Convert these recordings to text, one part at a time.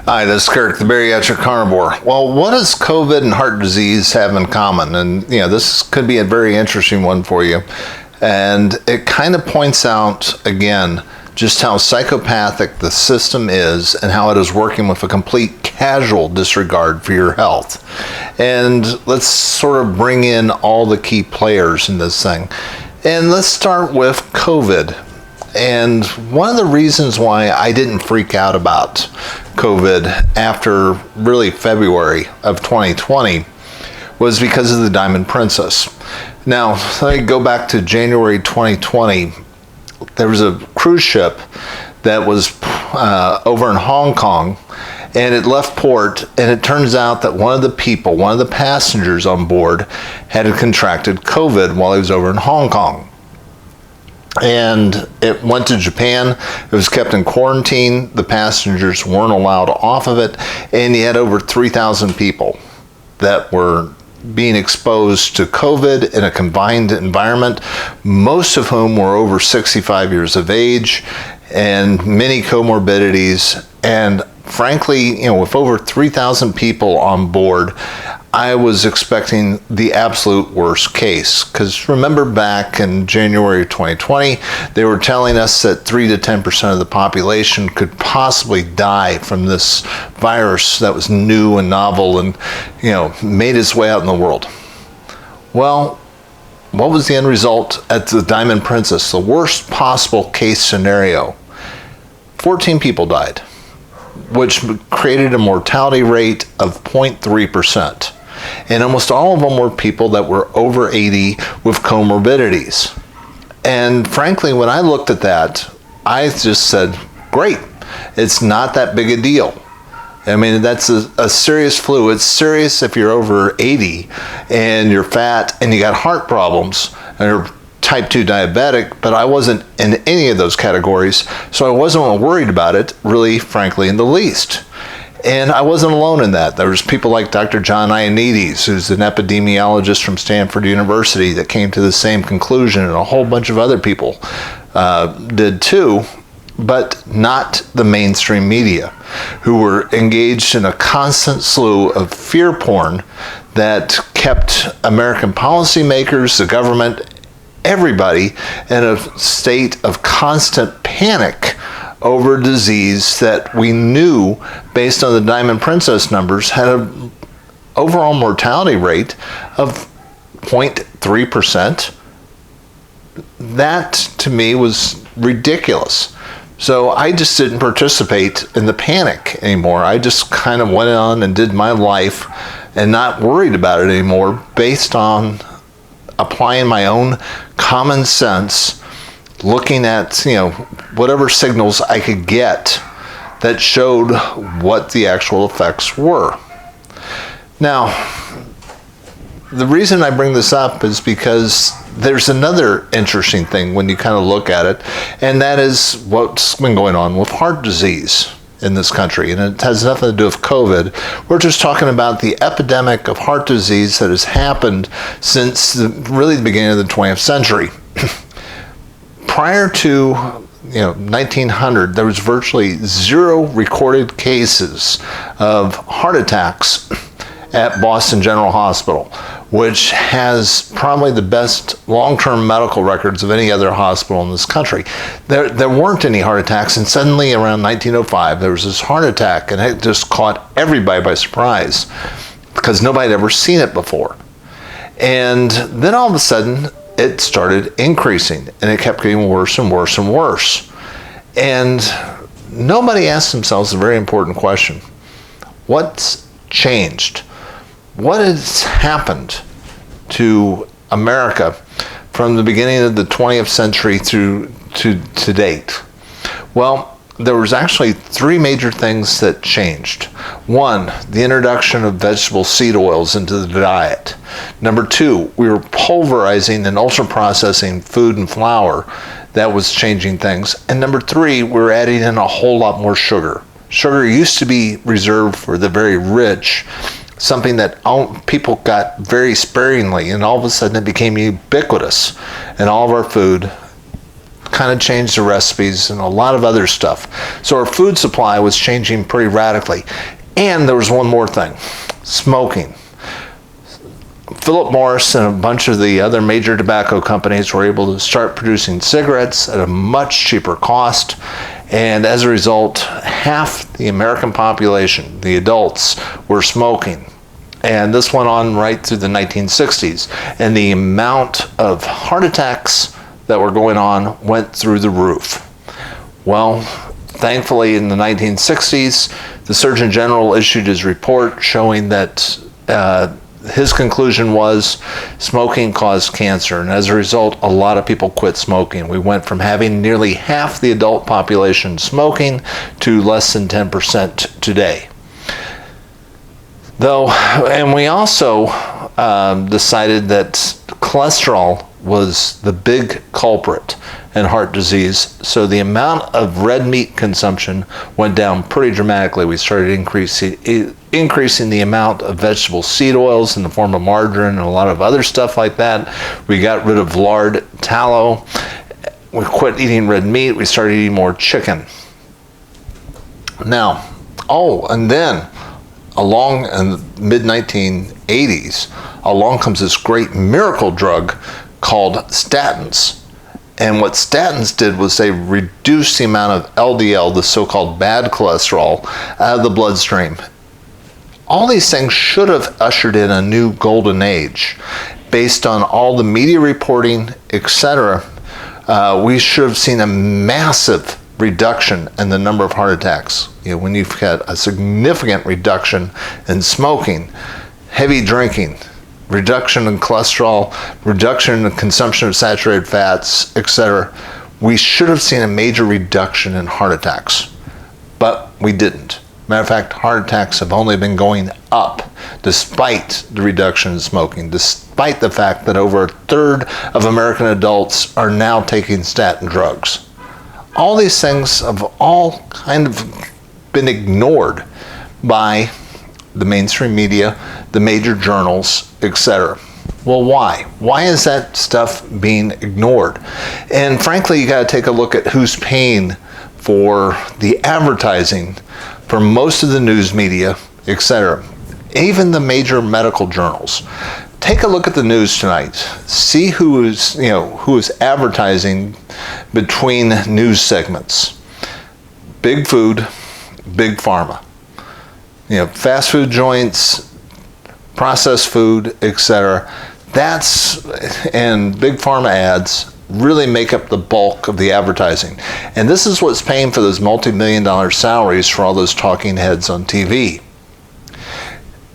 Hi, this is Kirk, the bariatric carnivore. Well, what does COVID and heart disease have in common? And, this could be a very interesting one for you. And it kind of points out, again, just how psychopathic the system is and how it is working with a complete casual disregard for your health. And let's sort of bring in all the key players in this thing. And let's start with COVID. And one of the reasons why I didn't freak out about COVID after really February of 2020 was because of the Diamond Princess. Now, let me go back to January 2020. There was a cruise ship that was over in Hong Kong, and it left port, and it turns out that one of the passengers on board had contracted COVID while he was over in Hong Kong. And it went to Japan. It was kept in quarantine. The passengers weren't allowed off of it, and you had over 3,000 people that were being exposed to COVID in a confined environment, most of whom were over 65 years of age and many comorbidities. And frankly, with over 3,000 people on board, I was expecting the absolute worst case. Because remember back in January 2020, they were telling us that 3 to 10% of the population could possibly die from this virus that was new and novel and, made its way out in the world. Well, what was the end result at the Diamond Princess? The worst possible case scenario. 14 people died, which created a mortality rate of 0.3%. And almost all of them were people that were over 80 with comorbidities. And frankly, when I looked at that, I just said, great, it's not that big a deal. I mean, that's a serious flu. It's serious if you're over 80 and you're fat and you got heart problems and you're type 2 diabetic, but I wasn't in any of those categories, so I wasn't worried about it, really, frankly, in the least. And I wasn't alone in that. There was people like Dr. John Ioannidis, who's an epidemiologist from Stanford University, that came to the same conclusion, and a whole bunch of other people did too, but not the mainstream media, who were engaged in a constant slew of fear porn that kept American policymakers, the government, everybody in a state of constant panic over disease that we knew, based on the Diamond Princess numbers, had an overall mortality rate of 0.3%. That, to me, was ridiculous. So I just didn't participate in the panic anymore. I just kind of went on and did my life and not worried about it anymore, based on applying my own common sense, looking at, whatever signals I could get that showed what the actual effects were. Now, the reason I bring this up is because there's another interesting thing when you kind of look at it, and that is what's been going on with heart disease in this country. And it has nothing to do with COVID. We're just talking about the epidemic of heart disease that has happened since really the beginning of the 20th century. Prior to 1900, there was virtually zero recorded cases of heart attacks at Boston General Hospital, which has probably the best long-term medical records of any other hospital in this country. There weren't any heart attacks, and suddenly around 1905 there was this heart attack, and it just caught everybody by surprise because nobody had ever seen it before. And then all of a sudden it started increasing, and it kept getting worse and worse and worse. And nobody asked themselves a very important question. What's changed? What has happened to America from the beginning of the 20th century through to date? Well, there was actually three major things that changed. One, the introduction of vegetable seed oils into the diet. Number two, we were pulverizing and ultra-processing food and flour. That was changing things. And number three, we were adding in a whole lot more sugar. Sugar used to be reserved for the very rich, something that people got very sparingly, and all of a sudden it became ubiquitous in all of our food, kind of changed the recipes and a lot of other stuff. So our food supply was changing pretty radically. And there was one more thing, smoking. Philip Morris and a bunch of the other major tobacco companies were able to start producing cigarettes at a much cheaper cost. And as a result, half the American population, the adults, were smoking. And this went on right through the 1960s. And the amount of heart attacks that were going on went through the roof. Well, thankfully in the 1960s, the Surgeon General issued his report showing that his conclusion was smoking caused cancer, and as a result, a lot of people quit smoking. We went from having nearly half the adult population smoking to less than 10% today. Though, and we also decided that cholesterol was the big culprit in heart disease, so the amount of red meat consumption went down pretty dramatically. We started increasing the amount of vegetable seed oils in the form of margarine and a lot of other stuff like that. We got rid of lard, tallow. We quit eating red meat. We started eating more chicken. Now, and then along in the mid-1980s, along comes this great miracle drug called statins. And what statins did was they reduced the amount of LDL, the so-called bad cholesterol, out of the bloodstream. All these things should have ushered in a new golden age. Based on all the media reporting, etc., we should have seen a massive reduction in the number of heart attacks. When you've got a significant reduction in smoking, heavy drinking, reduction in cholesterol, reduction in the consumption of saturated fats, etc., we should have seen a major reduction in heart attacks. But we didn't. Matter of fact, heart attacks have only been going up despite the reduction in smoking, despite the fact that over a third of American adults are now taking statin drugs. All these things have all kind of been ignored by the mainstream media, the major journals, etc. Well, why? Why is that stuff being ignored? And frankly, you got to take a look at who's paying for the advertising for most of the news media, etc. Even the major medical journals. Take a look at the news tonight. See who is advertising between news segments. Big food, big pharma. Fast food joints, processed food, etc. And big pharma ads really make up the bulk of the advertising. And this is what's paying for those multi-million-dollar salaries for all those talking heads on TV.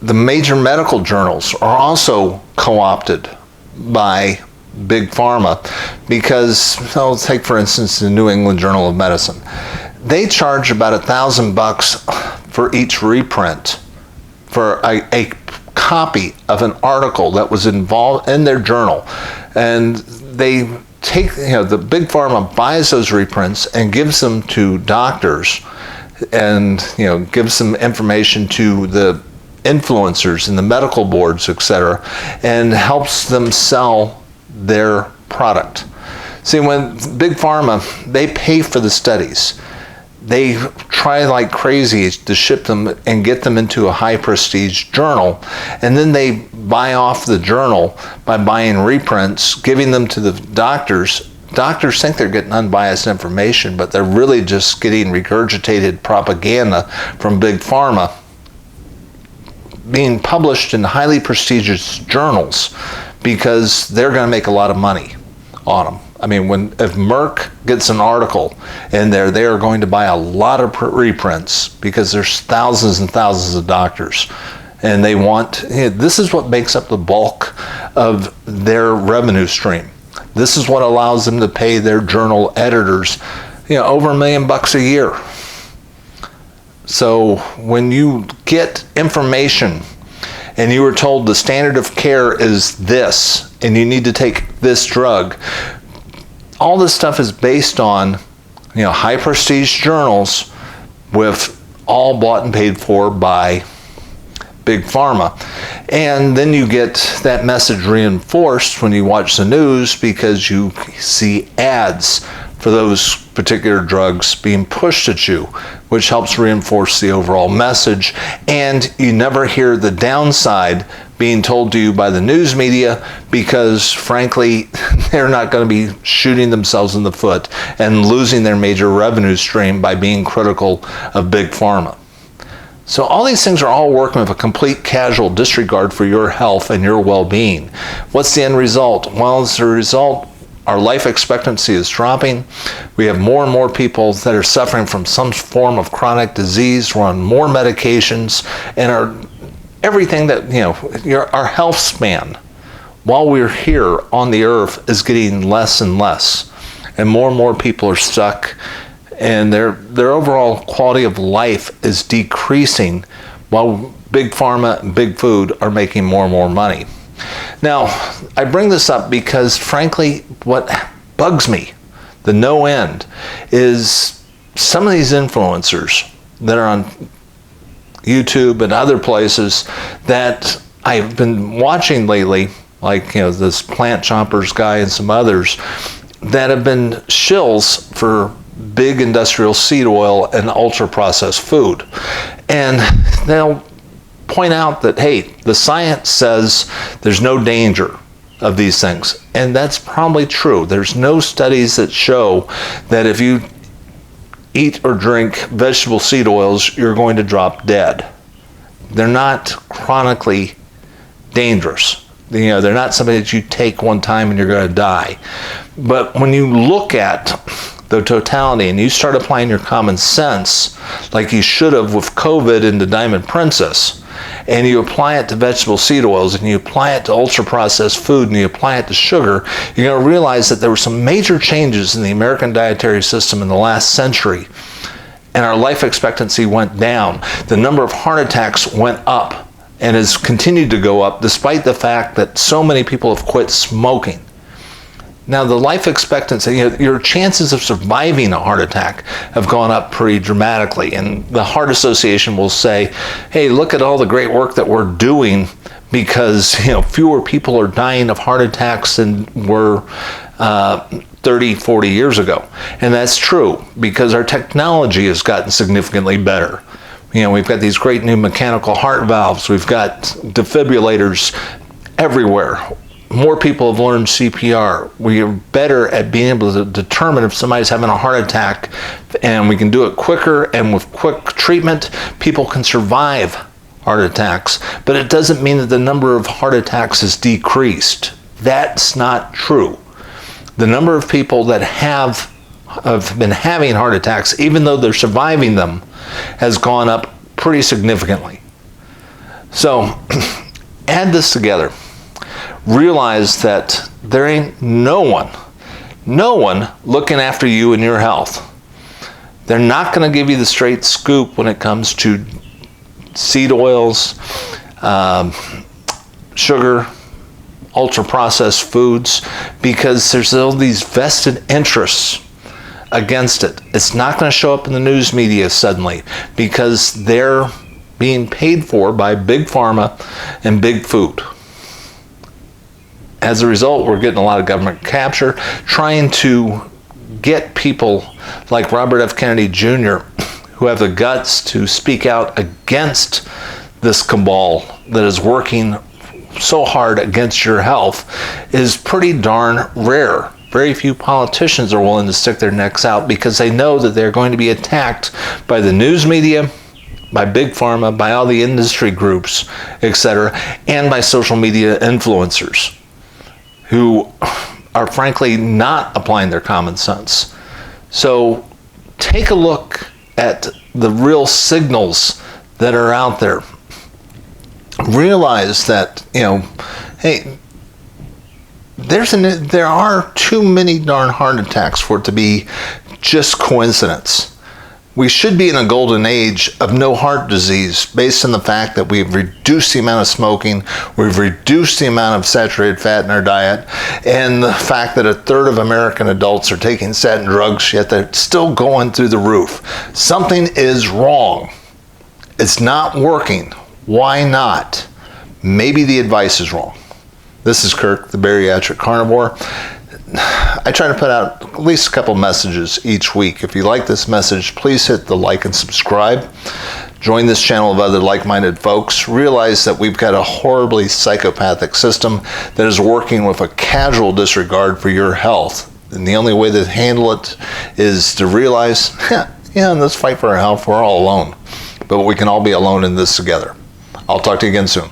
The major medical journals are also co-opted by big pharma because, take for instance the New England Journal of Medicine. They charge about $1,000 for each reprint for a copy of an article that was involved in their journal, and they take the big pharma buys those reprints and gives them to doctors, and gives some information to the influencers and the medical boards, etc., and helps them sell their product. See, when big pharma, they pay for the studies. They try like crazy to ship them and get them into a high prestige journal, and then they buy off the journal by buying reprints, giving them to the doctors. Doctors think they're getting unbiased information, but they're really just getting regurgitated propaganda from big pharma being published in highly prestigious journals because they're going to make a lot of money on them. I mean, if Merck gets an article in there, they are going to buy a lot of reprints because there's thousands and thousands of doctors. And they want, this is what makes up the bulk of their revenue stream. This is what allows them to pay their journal editors, over $1 million a year. So when you get information and you were told the standard of care is this, and you need to take this drug, all this stuff is based on, high prestige journals with all bought and paid for by big pharma. And then you get that message reinforced when you watch the news because you see ads for those particular drugs being pushed at you, which helps reinforce the overall message. And you never hear the downside being told to you by the news media, because frankly, they're not going to be shooting themselves in the foot and losing their major revenue stream by being critical of Big Pharma. So all these things are all working with a complete casual disregard for your health and your well-being. What's the end result? Well, as a result, our life expectancy is dropping. We have more and more people that are suffering from some form of chronic disease. We're on more medications, and everything that, our health span while we're here on the earth is getting less and less. And more people are stuck, and their overall quality of life is decreasing while Big Pharma and Big Food are making more and more money. Now, I bring this up because, frankly, what bugs me, the no end, is some of these influencers that are on YouTube and other places that I've been watching lately, like this Plant Chompers guy and some others, that have been shills for big industrial seed oil and ultra-processed food. And they'll point out that, hey, the science says there's no danger of these things. And that's probably true. There's no studies that show that if you eat or drink vegetable seed oils, you're going to drop dead. They're not chronically dangerous. They're not something that you take one time and you're going to die. But when you look at the totality and you start applying your common sense, like you should have with COVID and the Diamond Princess, and you apply it to vegetable seed oils, and you apply it to ultra-processed food, and you apply it to sugar, you're going to realize that there were some major changes in the American dietary system in the last century, and our life expectancy went down. The number of heart attacks went up and has continued to go up despite the fact that so many people have quit smoking. Now, the life expectancy, your chances of surviving a heart attack have gone up pretty dramatically. And the Heart Association will say, hey, look at all the great work that we're doing, because fewer people are dying of heart attacks than were 30, 40 years ago. And that's true, because our technology has gotten significantly better. We've got these great new mechanical heart valves. We've got defibrillators everywhere. More people have learned CPR. We are better at being able to determine if somebody's having a heart attack, and we can do it quicker, and with quick treatment, people can survive heart attacks. But it doesn't mean that the number of heart attacks has decreased. That's not true. The number of people that have been having heart attacks, even though they're surviving them, has gone up pretty significantly. So add this together. Realize that there ain't no one looking after you and your health. They're not going to give you the straight scoop when it comes to seed oils, sugar, ultra-processed foods, because there's all these vested interests against it. It's not going to show up in the news media suddenly, because they're being paid for by Big Pharma and Big Food. As a result, we're getting a lot of government capture, trying to get people like Robert F. Kennedy Jr., who have the guts to speak out against this cabal that is working so hard against your health, is pretty darn rare. Very few politicians are willing to stick their necks out, because they know that they're going to be attacked by the news media, by Big Pharma, by all the industry groups, etc., and by social media influencers, who are frankly not applying their common sense. So take a look at the real signals that are out there. Realize that, hey, there are too many darn heart attacks for it to be just coincidence. We should be in a golden age of no heart disease, based on the fact that we've reduced the amount of smoking, we've reduced the amount of saturated fat in our diet, and the fact that 1/3 of American adults are taking statin drugs, yet they're still going through the roof. Something is wrong. It's not working. Why not? Maybe the advice is wrong. This is Kirk, the Bariatric Carnivore. I try to put out at least a couple messages each week. If you like this message, please hit the like and subscribe. Join this channel of other like-minded folks. Realize that we've got a horribly psychopathic system that is working with a casual disregard for your health. And the only way to handle it is to realize, yeah, in this fight for our health, we're all alone. But we can all be alone in this together. I'll talk to you again soon.